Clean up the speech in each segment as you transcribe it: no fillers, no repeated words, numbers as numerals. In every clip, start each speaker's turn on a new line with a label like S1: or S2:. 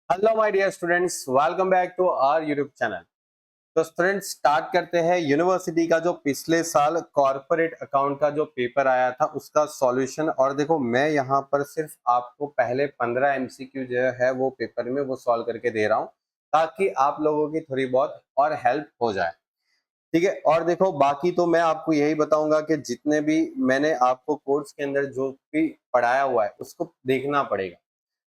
S1: Hello my dear students, welcome back to our YouTube channel. तो students start करते हैं university का जो पिछले साल कॉर्पोरेट अकाउंट का जो पेपर आया था उसका सॉल्यूशन। और देखो मैं यहाँ पर सिर्फ आपको पहले 15 एमसीक्यू जो है वो पेपर में वो सॉल्व करके दे रहा हूँ ताकि आप लोगों की थोड़ी बहुत और हेल्प हो जाए। ठीक है, और देखो बाकी तो मैं आपको यही बताऊंगा कि जितने भी मैंने आपको कोर्स के अंदर जो भी पढ़ाया हुआ है उसको देखना पड़ेगा।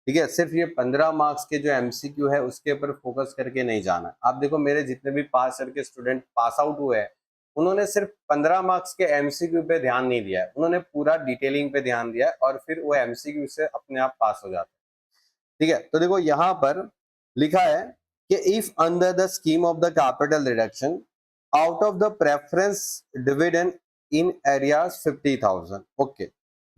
S1: ठीक है, सिर्फ ये 15 मार्क्स के जो एमसीक्यू है उसके ऊपर फोकस करके नहीं जाना है। आप देखो मेरे जितने भी पास ईयर के स्टूडेंट पास आउट हुए हैं उन्होंने सिर्फ 15 मार्क्स के एमसीक्यू पे ध्यान नहीं दिया है, उन्होंने पूरा डिटेलिंग पे ध्यान दिया है और फिर वो एमसीक्यू से अपने आप पास हो जाते हैं। ठीक है, तो देखो यहाँ पर लिखा है कि if under the scheme of the capital reduction out of the preference dividend in areas 50,000, okay,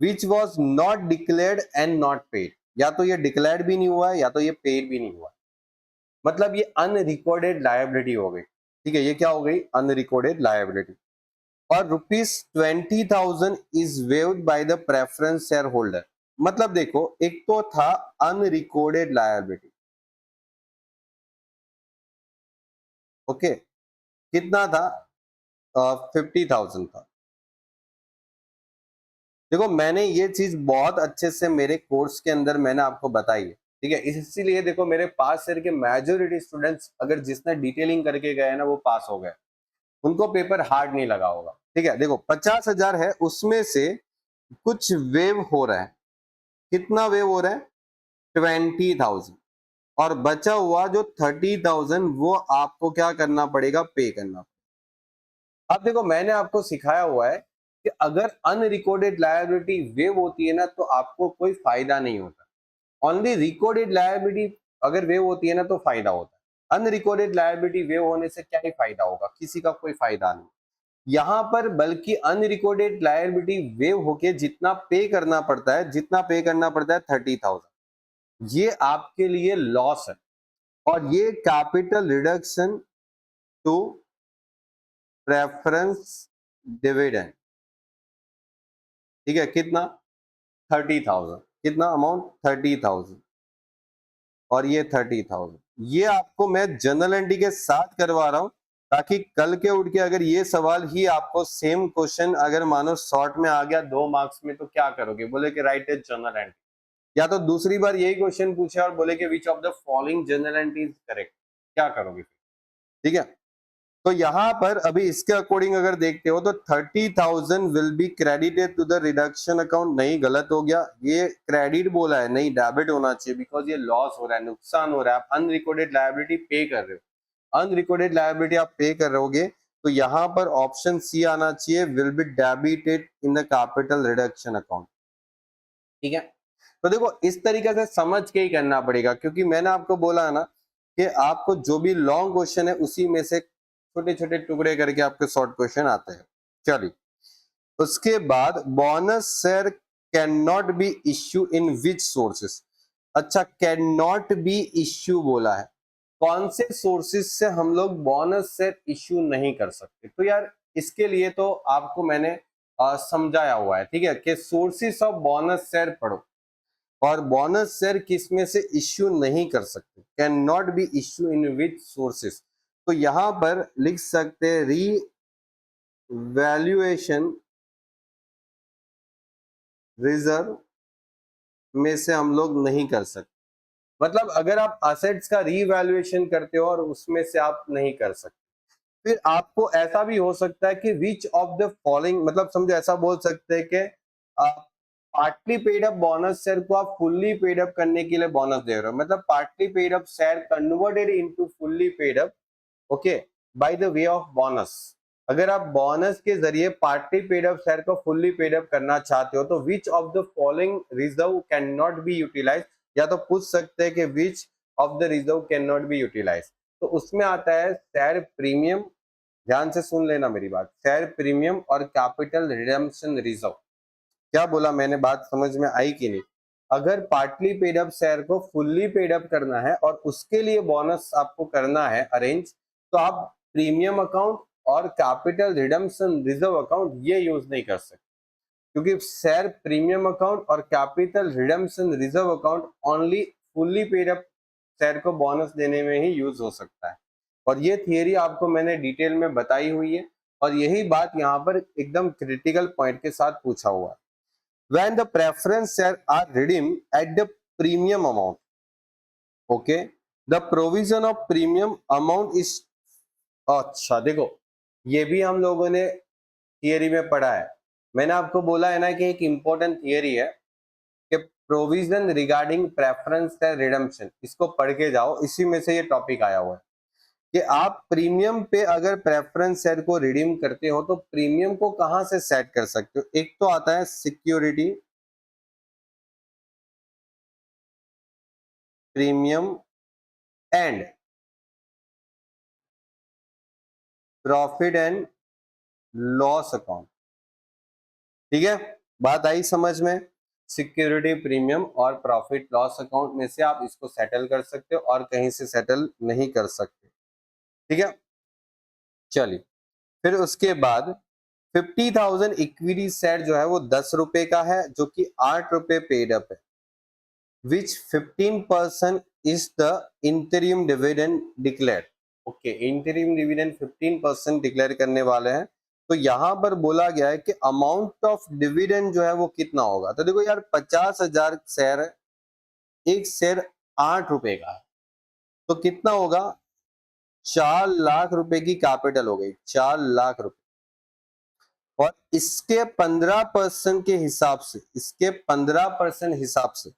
S1: which was not declared and not paid. या तो ये डिक्लेयर्ड भी नहीं हुआ है या तो ये पेड भी नहीं हुआ है, मतलब ये अनरिकॉर्डेड लायबिलिटी हो गई। ठीक है, ये क्या हो गई? Unrecorded liability. और ₹20,000 is waived by the preference share holder. मतलब देखो एक तो था अनरिकॉर्डेड लायबिलिटी, ओके, कितना था? 50,000 था। देखो मैंने ये चीज बहुत अच्छे से मेरे कोर्स के अंदर मैंने आपको बताई है। ठीक है, इसीलिए देखो मेरे पास ईयर के मेजोरिटी स्टूडेंट्स अगर जिसने डिटेलिंग करके गए ना वो पास हो गए, उनको पेपर हार्ड नहीं लगा होगा। ठीक है, देखो 50,000 है उसमें से कुछ वेव हो रहा है। कितना वेव हो रहा है? 20,000। और बचा हुआ जो 30,000 वो आपको क्या करना पड़ेगा? पे करना। अब देखो मैंने आपको सिखाया हुआ है कि अगर अनरिकॉर्डेड लायबिलिटी वेव होती है ना तो आपको कोई फायदा नहीं होता। ओनली रिकॉर्डेड लायबिलिटी अगर वेव होती है ना तो फायदा होता है। अनरिकॉर्डेड लायबिलिटी वेव होने से क्या ही फायदा होगा? किसी का कोई फायदा नहीं। यहाँ पर बल्कि अनरिकॉर्डेड लायबिलिटी वेव होके जितना पे करना पड़ता है, जितना पे करना पड़ता है 30,000, ये आपके लिए लॉस है। और ये capital reduction to preference dividend. ठीक है, कितना? 30,000। कितना अमाउंट? 30,000। और ये 30,000 ये आपको मैं जनरल एंट्री के साथ करवा रहा हूं ताकि कल के उठ के अगर ये सवाल ही आपको सेम क्वेश्चन अगर मानो शॉर्ट में आ गया 2 मार्क्स में तो क्या करोगे? बोले कि राइट इज जनरल एंट्री। या तो दूसरी बार यही क्वेश्चन पूछे और बोले कि which of the following general entry is correct, क्या करोगे फिर? ठीक है, तो यहां पर अभी इसके अकॉर्डिंग अगर देखते हो तो 30,000 will be credited to the reduction account. नहीं, गलत हो गया, ये क्रेडिट बोला है, नहीं डेबिट होना चाहिए बिकॉज ये लॉस हो रहा है, नुकसान हो रहा है। आप अनरिकॉर्डेड लायबिलिटी पे कर रहे हो, अनरिकॉर्डेड लायबिलिटी आप पे कर रहोगे तो यहाँ पर ऑप्शन सी आना चाहिए, will be debited in the capital reduction account. ठीक है, तो देखो इस तरीके से समझ के ही करना पड़ेगा क्योंकि मैंने आपको बोला ना कि आपको जो भी लॉन्ग क्वेश्चन है उसी में से छोटे छोटे टुकड़े करके आपके शॉर्ट क्वेश्चन आते हैं। चलिए, उसके बाद bonus share can not B issue in which sources. अच्छा, कैन नॉट बी इश्यू बोला है, कौन से सोर्सेस से हम लोग बोनस शेयर इश्यू नहीं कर सकते? तो यार इसके लिए तो आपको मैंने समझाया हुआ है। ठीक है, कि सोर्सेस ऑफ बोनस शेयर पढ़ो और बोनस शेयर किस में से इश्यू नहीं कर सकते, can not B issue in which sources. तो यहां पर लिख सकते हैं री वैल्यूएशन रिजर्व में से हम लोग नहीं कर सकते। मतलब अगर आप असेट्स का रीवैल्यूएशन करते हो और उसमें से आप नहीं कर सकते। फिर आपको ऐसा भी हो सकता है कि विच ऑफ द फॉलोइंग, मतलब समझो ऐसा बोल सकते हैं कि partly paid up bonus share को आप फुल्ली पेड अप करने के लिए बोनस दे रहे हो, मतलब partly paid up share converted into fully paid up, okay, by the way of bonus. अगर आप बोनस के जरिए पार्टली पेड अप शेयर को फुल्ली पेड अप करना चाहते हो तो which of the following reserve can not be utilise. या तो पूछ सकते हैं कि which of the reserve can not be utilise. तो उसमें आता है शेयर प्रीमियम, ध्यान से सुन लेना मेरी बात, शेयर प्रीमियम और कैपिटल रिडेम्पशन रिजर्व। क्या बोला मैंने? बात समझ में आई कि नहीं? अगर पार्टली पेड अप शेयर को फुल्ली पेड अप करना है और उसके लिए बोनस आपको करना है अरेंज, तो आप प्रीमियम अकाउंट और कैपिटल रिडेम्पशन रिजर्व अकाउंट ये यूज नहीं कर सकते क्योंकि शेयर प्रीमियम अकाउंट और capital redemption reserve account only fully paid up share को बोनस देने में ही यूज हो सकता है। और ये थियरी आपको मैंने डिटेल में बताई हुई है और यही बात यहाँ पर एकदम क्रिटिकल पॉइंट के साथ पूछा हुआ है। When the preference share are redeemed at the premium amount, okay, the provision of premium amount is, अच्छा देखो ये भी हम लोगों ने थियरी में पढ़ा है। मैंने आपको बोला है ना कि एक इंपॉर्टेंट थियरी है कि provision regarding preference share redemption, इसको पढ़ के जाओ, इसी में से ये टॉपिक आया हुआ है कि आप प्रीमियम पे अगर प्रेफरेंस शेयर को रिडीम करते हो तो प्रीमियम को कहां से सेट कर सकते हो। एक तो आता है security premium and profit and loss account, ठीक है, बात आई समझ में। सिक्योरिटी प्रीमियम और प्रॉफिट लॉस अकाउंट में से आप इसको सेटल कर सकते हो और कहीं से सेटल नहीं कर सकते, ठीक है। चलिए फिर उसके बाद 50,000 इक्विटी शेयर जो है वो 10 रुपए का है, जो कि 8 रुपए पेड अप है, which 15% is the interim dividend declared. Okay, interim dividend 15% declare करने वाले हैं। तो यहां पर बोला गया है कि अमाउंट ऑफ डिविडेंड जो है वो कितना होगा। तो देखो यार 50,000 शेयर है, एक शेयर 8 रुपए का है, तो कितना होगा, 4 लाख रुपए की कैपिटल हो गई, 4 लाख रुपए। और इसके 15% के हिसाब से, इसके 15% हिसाब से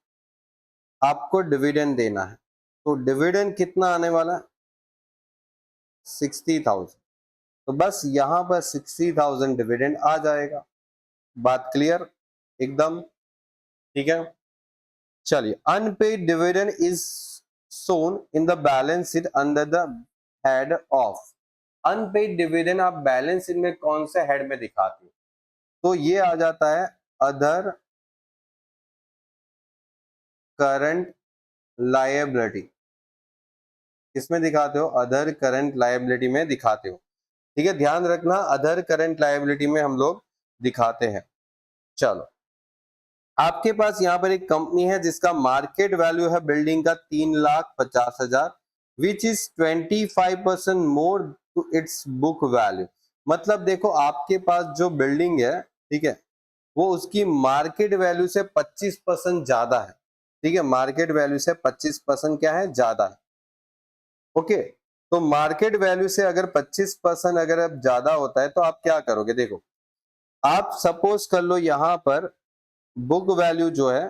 S1: आपको डिविडेंड देना है। तो डिविडेंड कितना आने वाला है, 60,000। तो बस यहां पर 60,000 डिविडेंड आ जाएगा। बात क्लियर एकदम, ठीक है। चलिए, unpaid dividend is shown in the balance sheet under the head of. Unpaid dividend आप बैलेंस शीट में कौन से हेड में दिखाते हो, तो ये आ जाता है अदर करंट लायबिलिटी। किसमें दिखाते हो, अदर करंट लायबिलिटी में दिखाते हो, ठीक है। ध्यान रखना अदर करंट लायबिलिटी में हम लोग दिखाते हैं। चलो, आपके पास यहाँ पर एक कंपनी है जिसका मार्केट वैल्यू है बिल्डिंग का 3,50,000, which is 25% more to its book value. मतलब देखो आपके पास जो बिल्डिंग है, ठीक है, वो उसकी मार्केट वैल्यू से 25% ज्यादा है, ठीक है, मार्केट वैल्यू से 25% क्या है, ज्यादा है। ओके, तो मार्केट वैल्यू से अगर 25% अगर अब ज्यादा होता है तो आप क्या करोगे। देखो आप सपोज कर लो यहाँ पर बुक वैल्यू जो है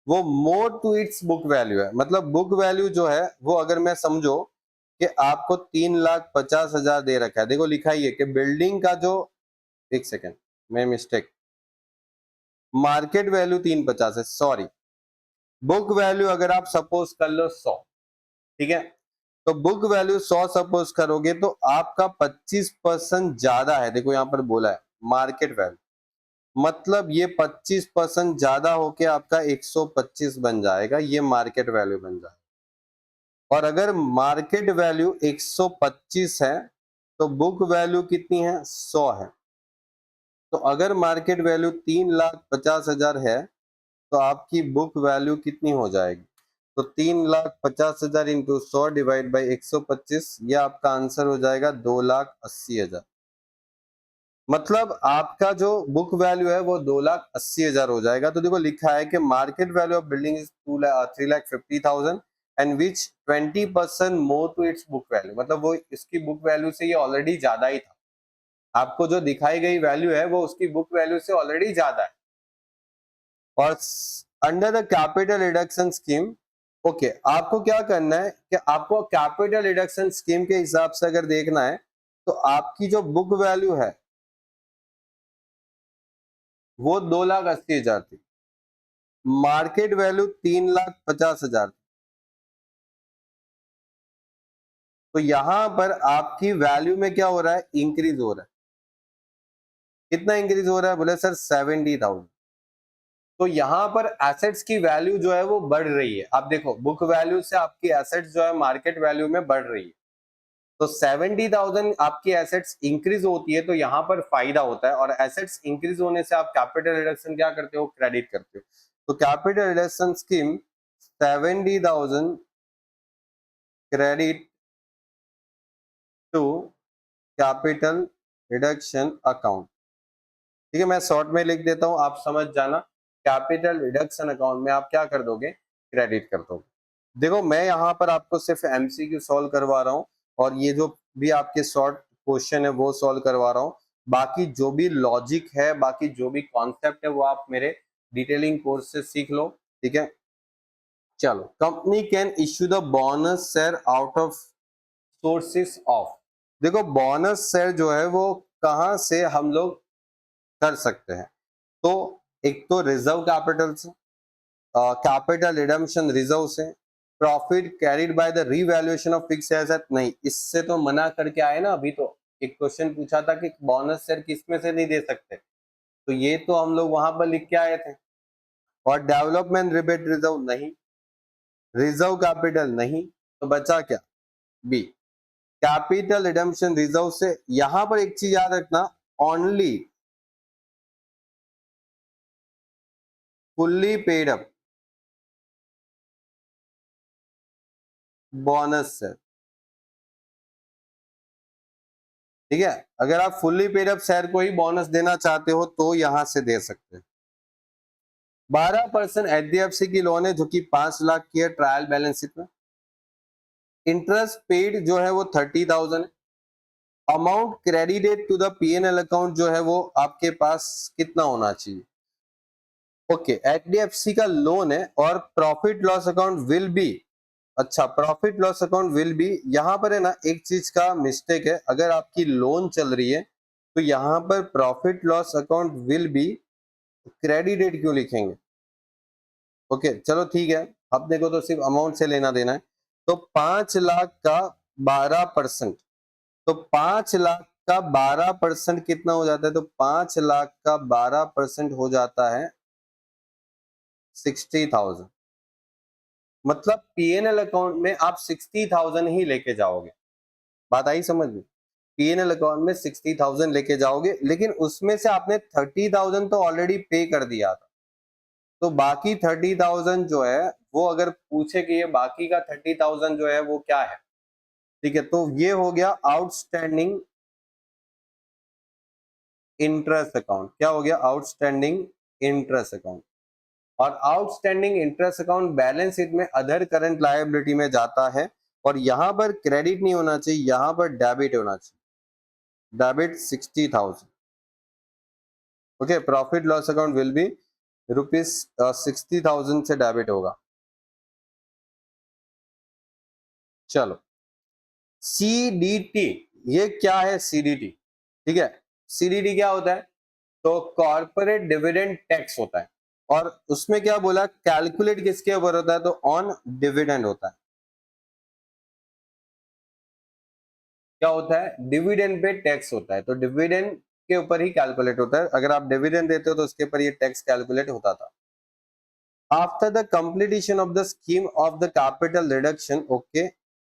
S1: वो more to its book value है। मतलब बुक वैल्यू जो है वो, अगर मैं समझो कि आपको 3,50,000 दे रखा है, देखो लिखा ही है कि बिल्डिंग का जो, एक सेकेंड मैं मिस्टेक, मार्केट वैल्यू 350 है, सॉरी, बुक वैल्यू अगर आप सपोज कर लो 100, ठीक है, तो बुक वैल्यू 100 सपोज करोगे तो आपका 25% ज्यादा है। देखो यहाँ पर बोला है मार्केट वैल्यू, मतलब ये 25% ज्यादा होके आपका 125 बन जाएगा, ये मार्केट वैल्यू बन जाएगा। और अगर मार्केट वैल्यू 125 है तो बुक वैल्यू कितनी है, 100 है। तो अगर मार्केट वैल्यू 3,50,000 है तो आपकी बुक वैल्यू कितनी हो जाएगी, तो 3,50,000 इंटू 100 डिवाइड बाई 125, ये आपका आंसर हो जाएगा 2,80,000। मतलब आपका जो बुक वैल्यू है वो 2,80,000 हो जाएगा। तो देखो लिखा है कि market value of building is 3,50,000 and which 20% more to its book value. मतलब वो इसकी बुक वैल्यू से ये ऑलरेडी ज्यादा ही था, आपको जो दिखाई गई वैल्यू है वो उसकी बुक वैल्यू से ऑलरेडी ज्यादा है। और under the capital reduction scheme, okay, आपको क्या करना है कि आपको कैपिटल रिडक्शन स्कीम के हिसाब से अगर देखना है तो आपकी जो बुक वैल्यू है वो 2,80,000 थी, मार्केट वैल्यू 3,50,000। तो यहां पर आपकी वैल्यू में क्या हो रहा है, इंक्रीज हो रहा है। कितना इंक्रीज हो रहा है, बोले सर 70,000। तो यहाँ पर एसेट्स की वैल्यू जो है वो बढ़ रही है। आप देखो बुक वैल्यू से आपकी एसेट्स जो है मार्केट वैल्यू में बढ़ रही है। तो 70,000 आपकी एसेट्स इंक्रीज होती है तो यहाँ पर फायदा होता है, और एसेट्स इंक्रीज होने से आप कैपिटल रिडक्शन क्या करते हो, क्रेडिट करते हो। तो capital reduction scheme 70,000 credit to capital reduction account. ठीक है, मैं शॉर्ट में लिख देता हूं, आप समझ जाना। कैपिटल रिडक्शन अकाउंट में आप क्या कर दोगे, क्रेडिट कर दोगे। देखो मैं यहाँ पर आपको सिर्फ एमसीक्यू सॉल्व करवा रहा हूँ और ये जो भी आपके शॉर्ट क्वेश्चन है वो सॉल्व करवा रहा हूँ। बाकी जो भी लॉजिक है, बाकी जो भी कॉन्सेप्ट है वो आप मेरे डिटेलिंग कोर्स से सीख लो। ठीक है, चलो। Company can issue the bonus share out of sources of. देखो बोनस शेयर जो है वो कहां से हम लोग कर सकते हैं, तो एक तो रिजर्व कैपिटल से, कैपिटल रिडम्पशन रिजर्व से, profit carried by the revaluation of fixed asset. नहीं, इससे तो मना करके आए ना। अभी तो एक क्वेश्चन पूछा था कि बोनस शेयर किसमें से नहीं दे सकते, तो ये तो हम लोग वहां पर लिख के आए थे। और डेवलपमेंट रिबेट रिजर्व नहीं, रिजर्व कैपिटल नहीं, तो बचा क्या, बी कैपिटल रिडम्पशन रिजर्व से। यहां पर एक चीज याद रखना, only fully paid up bonus share. ठीक है, अगर आप फुल्ली पेड अप शेयर को ही बोनस देना चाहते हो तो यहां से दे सकते हैं। 12% एचडीएफसी की लोन है जो कि 5 लाख की है ट्रायल बैलेंस शीट में। इंटरेस्ट पेड जो है वो 30,000 है। Amount credited to the PNL account जो है वो आपके पास कितना होना चाहिए। ओके, एचडीएफसी का लोन है और profit loss account will be, अच्छा profit loss account will be. यहां पर है ना एक चीज का मिस्टेक है, अगर आपकी लोन चल रही है तो यहां पर profit loss account will be credited क्यों लिखेंगे। ओके चलो ठीक है, अपने को तो सिर्फ अमाउंट से लेना देना है। तो 5 लाख का 12%, तो 5 लाख का 12% कितना हो जाता है, तो 5 लाख का 12% हो जाता है 60,000। मतलब पीएनएल अकाउंट में आप 60,000 ही लेके जाओगे। बात आई समझ में, पीएनएल अकाउंट में 60,000 लेके जाओगे, लेकिन उसमें से आपने 30,000 तो ऑलरेडी पे कर दिया था। तो बाकी 30,000 जो है वो अगर पूछे कि ये बाकी का 30,000 जो है वो क्या है, ठीक है, तो ये हो गया आउटस्टैंडिंग इंटरेस्ट अकाउंट। क्या हो गया, आउटस्टैंडिंग इंटरेस्ट अकाउंट। और outstanding interest account balance sheet में अदर करंट लायबिलिटी में जाता है और यहां पर क्रेडिट नहीं होना चाहिए, यहां पर डेबिट होना चाहिए। Debit 60,000। Okay, profit loss account will B rupees 60,000 से डेबिट होगा। चलो, सीडीटी, ये क्या है सीडीटी। ठीक है, सीडीटी क्या होता है, तो कॉर्पोरेट डिविडेंड टैक्स होता है। और उसमें क्या बोला, कैलकुलेट किसके ऊपर होता है, तो ऑन डिविडेंड होता है। क्या होता है, डिविडेंड पे टैक्स होता है, तो डिविडेंड के ऊपर ही कैलकुलेट होता है। अगर आप डिविडेंड देते हो तो उसके ऊपर ये टैक्स कैलकुलेट होता था। After the completion of the scheme of the capital reduction, okay,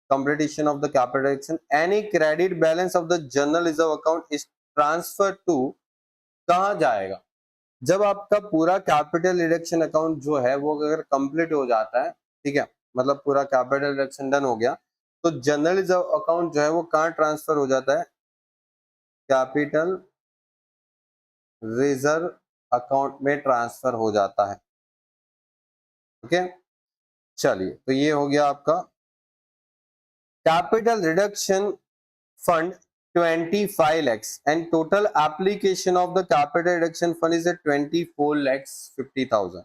S1: completion of the capital reduction, any credit balance of the general reserve account is transferred to, कहां जाएगा, जब आपका पूरा कैपिटल रिडक्शन अकाउंट जो है वो अगर कंप्लीट हो जाता है, ठीक है, मतलब पूरा कैपिटल रिडक्शन डन हो गया, तो जनरल रिजर्व अकाउंट जो है वो कहां ट्रांसफर हो जाता है, कैपिटल रिजर्व अकाउंट में ट्रांसफर हो जाता है। ओके, चलिए, तो ये हो गया आपका capital reduction fund 25 lakhs and total application of the capital reduction fund is at 24 lakhs 50,000।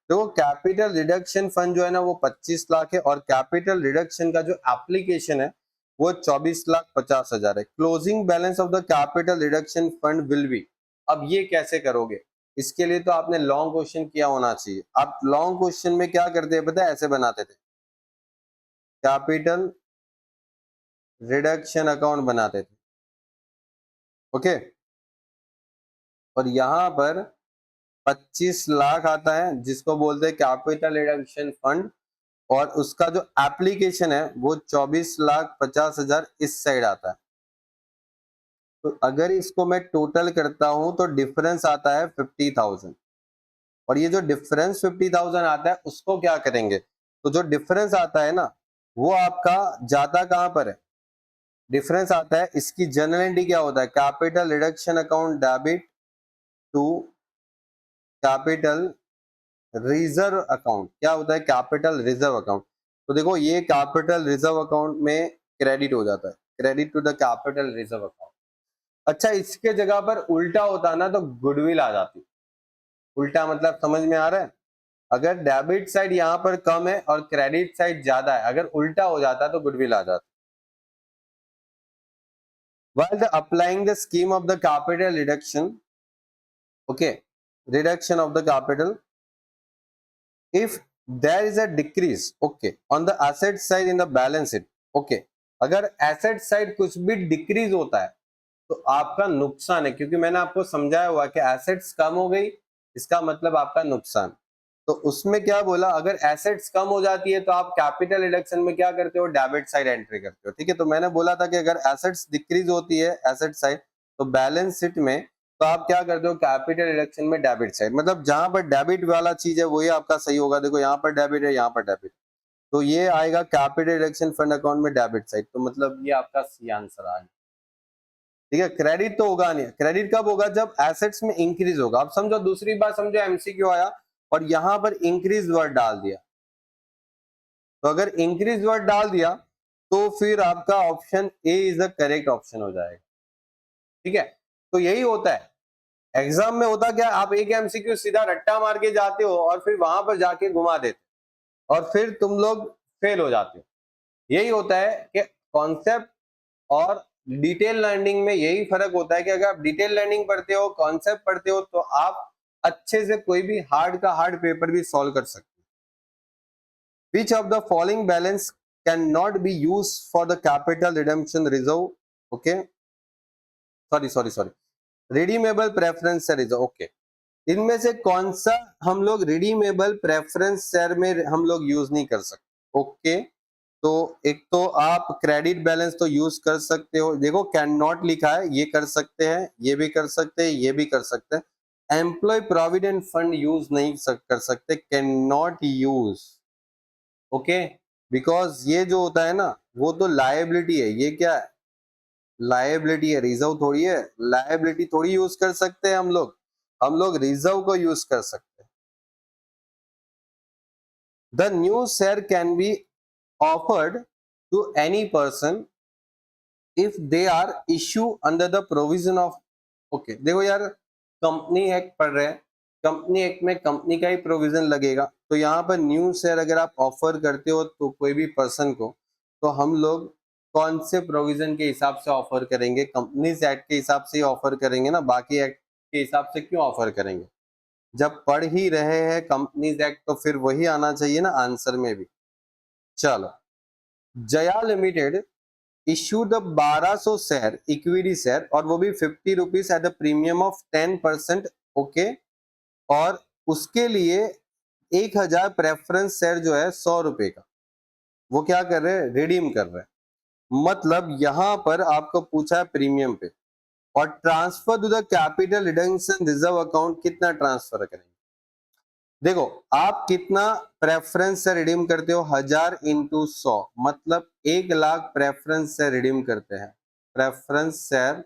S1: देखो कैपिटल रिडक्शन फंड जो है ना वो 25 लाख है और कैपिटल रिडक्शन का जो एप्लीकेशन है वो 24,50,000 है। Closing balance of the capital reduction fund will be, अब ये कैसे करोगे, इसके लिए तो आपने लॉन्ग क्वेश्चन किया होना चाहिए। आप लॉन्ग क्वेश्चन में क्या करते हैं पता है, ऐसे बनाते थे, कैपिटल रिडक्शन अकाउंट बनाते थे। ओके, और यहां पर 25 लाख आता है जिसको बोलते हैं कैपिटल रिडक्शन फंड, और उसका जो एप्लीकेशन है वो 24,50,000 इस साइड आता है। तो अगर इसको मैं टोटल करता हूं तो डिफरेंस आता है 50,000, और ये जो डिफरेंस 50,000 आता है उसको क्या करेंगे, तो जो डिफरेंस आता है ना वो आपका जाता कहां पर है, डिफरेंस आता है। इसकी जनरल एंट्री क्या होता है, capital reduction account debit to capital reserve account. क्या होता है, कैपिटल रिजर्व अकाउंट। तो देखो ये कैपिटल रिजर्व अकाउंट में क्रेडिट हो जाता है, credit to the capital reserve account. अच्छा इसके जगह पर उल्टा होता ना तो गुडविल आ जाती। उल्टा मतलब समझ में आ रहा है, अगर डेबिट साइड यहाँ पर कम है और क्रेडिट साइड ज्यादा है, अगर उल्टा हो जाता तो गुडविल आ जाता। While the applying the scheme of the capital reduction, okay, reduction of the capital, if there is a decrease, okay, on the asset side in the balance sheet, okay, अगर asset side कुछ भी decrease होता है तो आपका नुकसान है, क्योंकि मैंने आपको समझाया हुआ कि एसेट्स कम हो गई इसका मतलब आपका नुकसान। तो उसमें क्या बोला, अगर एसेट्स कम हो जाती है तो आप कैपिटल रिडक्शन में क्या करते हो, डेबिट साइड एंट्री करते हो। ठीक है, तो मैंने बोला था कि अगर एसेट्स डिक्रीज होती है एसेट साइड तो बैलेंस शीट में तो आप क्या करते हो, कैपिटल रिडक्शन में डेबिट साइड, मतलब जहां पर डेबिट वाला चीज है वही आपका सही होगा। देखो यहाँ पर डेबिट है, यहाँ पर डेबिट, तो ये आएगा कैपिटल रिडक्शन फंड अकाउंट में डेबिट साइड। तो मतलब ये आपका सी आंसर आ गया। ठीक है, क्रेडिट तो होगा नहीं, क्रेडिट कब होगा, जब एसेट्स में इंक्रीज होगा। अब समझो दूसरी बात, समझो एमसीक्यू आया और यहां पर इंक्रीज वर्ड डाल दिया, तो अगर इंक्रीज वर्ड डाल दिया तो फिर आपका option A is the correct option हो जाएगा। ठीक है, तो यही होता है एग्जाम में। होता क्या, आप एक एमसीक्यू सीधा रट्टा मार के जाते हो और फिर वहां पर जाके घुमा देते और फिर तुम लोग फेल हो जाते हो। यही होता है कि कॉन्सेप्ट और डिटेल लर्निंग में यही फर्क होता है कि अगर आप डिटेल लर्निंग पढ़ते हो, कॉन्सेप्ट पढ़ते हो, तो आप अच्छे से कोई भी हार्ड का हार्ड पेपर भी सॉल्व कर सकते हो। Which of the following balance cannot be used for the capital redemption reserve? Okay, sorry, redeemable preference share reserve. Okay, इनमें से कौन सा हम लोग रिडीमेबल प्रेफरेंस शेयर में हम लोग यूज नहीं कर सकते। ओके, तो एक तो आप क्रेडिट बैलेंस तो यूज कर सकते हो, देखो कैन नॉट लिखा है, ये कर सकते हैं, ये भी कर सकते हैं, ये भी कर सकते हैं। एम्प्लॉय प्रोविडेंट फंड यूज नहीं कर सकते, can not use. Okay, because ये जो होता है ना वो तो लायबिलिटी है, ये क्या है, लायबिलिटी है, रिजर्व थोड़ी है। लायबिलिटी थोड़ी यूज कर सकते हैं हम लोग रिजर्व को यूज कर सकते हैं। The new share can be offered to any person if they are issue under the provision of. Okay, देखो यार कंपनी एक्ट पढ़ रहे हैं, कंपनी एक्ट में कंपनी का ही प्रोविजन लगेगा। तो यहाँ पर न्यू शेयर अगर आप ऑफर करते हो तो कोई भी पर्सन को, तो हम लोग कौन से प्रोविजन के हिसाब से ऑफर करेंगे, कंपनीज एक्ट के हिसाब से ही ऑफर करेंगे ना, बाकी एक्ट के हिसाब से क्यों ऑफर करेंगे। जब पढ़ ही रहे हैं कंपनीज एक्ट तो फिर वही आना चाहिए ना आंसर में भी। चलो, Jaya limited issued the 1200 share equity share और वो भी 50 rupees at the premium of 10%। Okay, और उसके लिए 1000 प्रेफरेंस शेयर जो है 100 रुपए का, वो क्या कर रहे हैं, रिडीम कर रहे हैं। मतलब यहां पर आपको पूछा है प्रीमियम पे, और transfer to the capital reduction reserve account कितना ट्रांसफर करेंगे। देखो आप कितना प्रेफरेंस से रिडीम करते हो, 1000 इंटू 100 मतलब 1,00,000 प्रेफरेंस से रिडीम करते हैं, प्रेफरेंस शेयर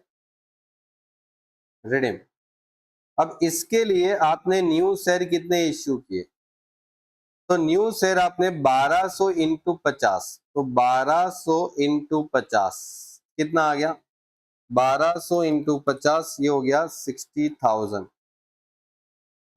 S1: रिडीम। अब इसके लिए आपने न्यू शेयर कितने इश्यू किए, तो न्यू शेयर आपने 1200 इंटू 50, तो 1200 इंटू 50 कितना आ गया, 1200 इंटू 50 ये हो गया 60,000।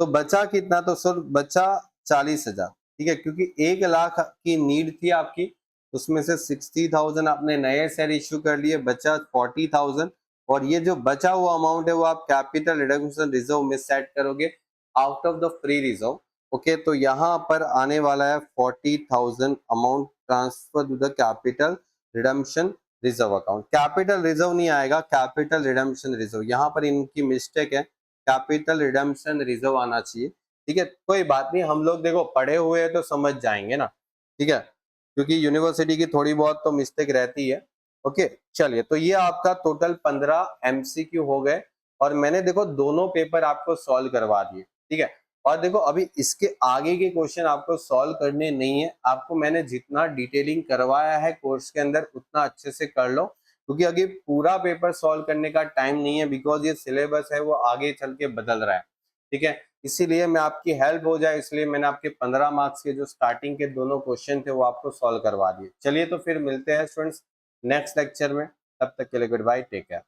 S1: तो बचा कितना, तो सर बचा 40,000। ठीक है, क्योंकि 1,00,000 की नीड थी आपकी, उसमें से 60,000 आपने नए शेयर इश्यू कर लिए, बचा 40,000। और ये जो बचा हुआ अमाउंट है वो आप कैपिटल रिडक्शन रिजर्व में सेट करोगे out of the free reserve. Okay, तो यहाँ पर आने वाला है 40,000 amount transfer to the capital redemption reserve account. Capital reserve नहीं आएगा, कैपिटल रिडम्पशन रिजर्व, यहाँ पर इनकी मिस्टेक है, कैपिटल रिडम्पशन रिजर्व आना चाहिए। ठीक है, कोई बात नहीं, हम लोग देखो पढ़े हुए हैं तो समझ जाएंगे ना। ठीक है, क्योंकि यूनिवर्सिटी की थोड़ी बहुत तो मिस्टेक रहती है। ओके, चलिए, तो ये आपका टोटल 15 एमसीक्यू हो गए और मैंने देखो दोनों पेपर आपको सॉल्व करवा दिए। ठीक है, और देखो अभी इसके आगे के क्वेश्चन आपको सॉल्व करने नहीं है, आपको मैंने जितना डिटेलिंग करवाया है कोर्स के अंदर उतना अच्छे से कर लो, क्योंकि अभी पूरा पेपर सॉल्व करने का टाइम नहीं है, बिकॉज ये सिलेबस है वो आगे चल के बदल रहा है, ठीक है। इसीलिए मैं आपकी हेल्प हो जाए इसलिए मैंने आपके 15 मार्क्स के जो स्टार्टिंग के दोनों क्वेश्चन थे वो आपको सॉल्व करवा दिए। चलिए तो फिर मिलते हैं स्टूडेंट्स नेक्स्ट लेक्चर में, तब तक के लिए गुड बाय, टेक केयर।